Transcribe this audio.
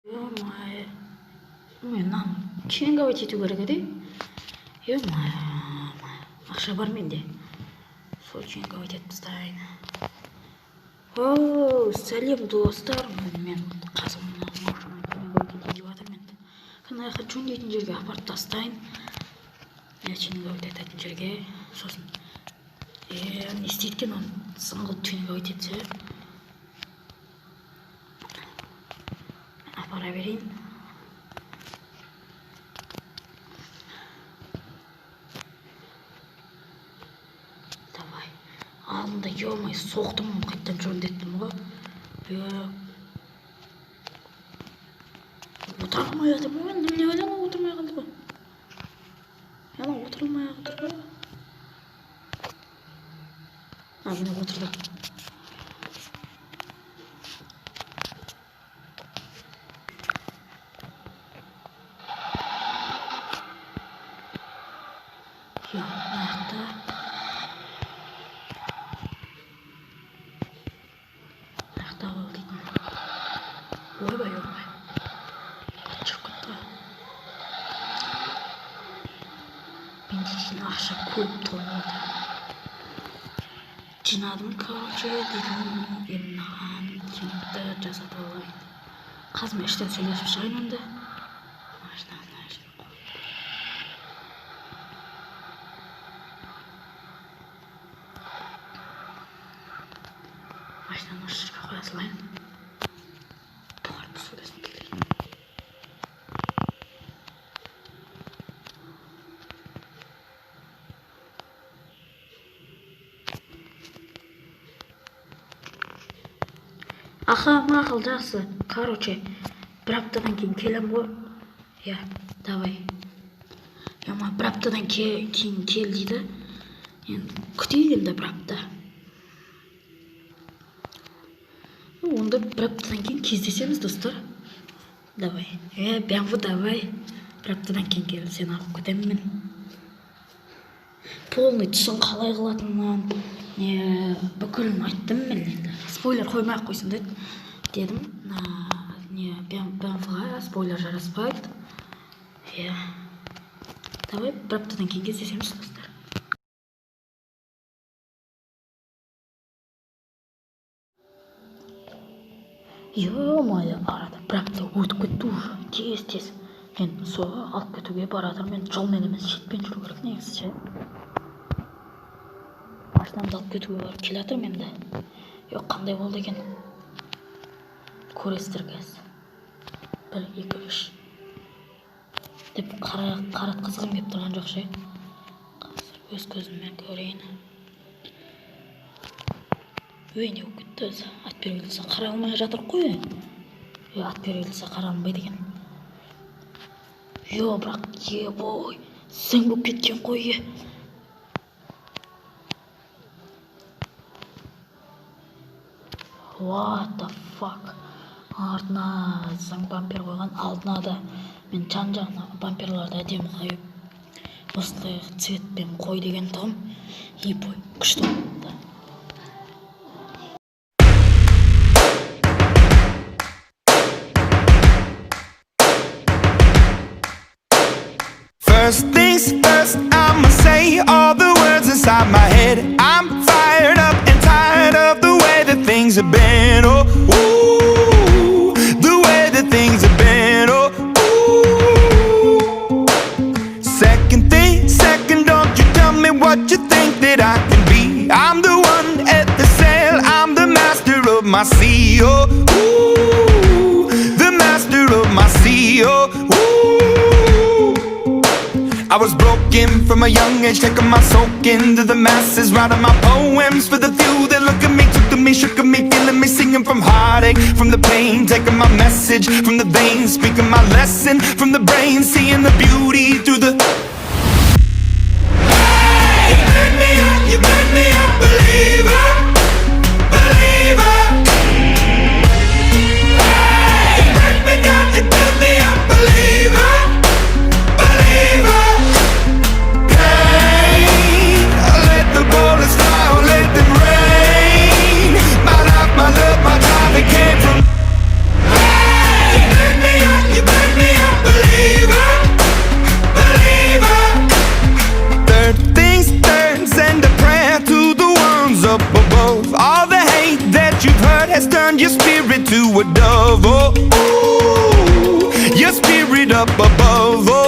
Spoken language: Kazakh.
Ё-моё. Мен кийинге кетүү керек эди. Ё-моё. Акча бар менде. Сол кийинге кетип тастайын. Салем достор. Мен казымына машина кийинге деп атырмын. Кана хочу дейтин жерге апарып тастайын. Кийинге кететін жерге. Сосын не істейді екен оны сыңғылып кийинге кетсе. Апара берейін. Давай. Алдында ё-моё соқтым, қайттан жөндеттім ғой. Отырмай жатыр ғой. Немене ойлана отырмай қалды ғой. Яна отырылмай жатыр ғой. Міне отырдым. Аяқта бол дейтін. Ойбай. Шығып кетті. Менде кейін ақша көп толды. Жинадым, короче, дедім. Емнаған кемікті жасатып алайын. Қазір мен іштен сөйлесіп шығайын онда. Машинаны осы жерге қоя салайын. Барып сөйлесім келейін. Аха, мақыл жақсы. Короче, бір аптадан кейін келем ғой. Давай. Бір аптадан кейін кел дейді. Күтейін енді бір апта. Онда бір аптадан кейін кездесеміз, достар. Давай. Бәңгі давай. Бір аптадан кейін кел, сен алып кетемін мен. Полный түсін қалай қылатынынан бүкілін айттым мен енді. Спойлер қоймай қойсын дедім. Бәңгіға спойлер жараспайды. Давай, бір аптадан кейін кездесеміз, достар. Ё-моё, арада бір апта өтіп кетті уже. Тез. Мен соға алып кетуге баратырмын. Мен жолмен емес, шетпен жүру керек негізі ше. Машинамды алып кетуге барып келатырмын енді. Қандай болды екен? Көресіздер қазір. 1, 2, 3 деп қаратқызғым келіп тұрған жоқ ше. Қазір өз көзіммен көрейін. Не болып кетті өзі. Ат берілсе қара алмай жатыр қой. Ат берілсе қара алмайды екен. Бірақ бой, сен болып кеткен қой. What the fuck? Артына заң бампер қойған, алдына да мен жан-жағына бамперларды әдемі қойып осындай цветпен қой деген тұғым. Бой, күшті болды. First things first, I'ma say all the words inside my head. I'm fired up and tired of the way that things have been. Oh, ooh, the way that things have been. Oh, ooh. Second thing, don't you tell me what you think that I can be. I'm the one at the sail, I'm the master of my sea. Oh, ooh, the master of my sea. Oh, ooh. I was broken from a young age, taking my soak into the masses, writing my poems for the few that look at me, took to me, shook at me, feeling me, singing from heartache, from the pain, taking my message from the veins, speaking my lesson from the brain, seeing the beauty through the... Hey, you made me a believer, believer. Hey, you break me down, you build me a believer, believer. Bullets fly, or let them rain. My life, my love, my time, it came from. Hey, up above. All the hate that you've heard has turned your spirit to a dove. Oh, ooh, your spirit up above. Oh,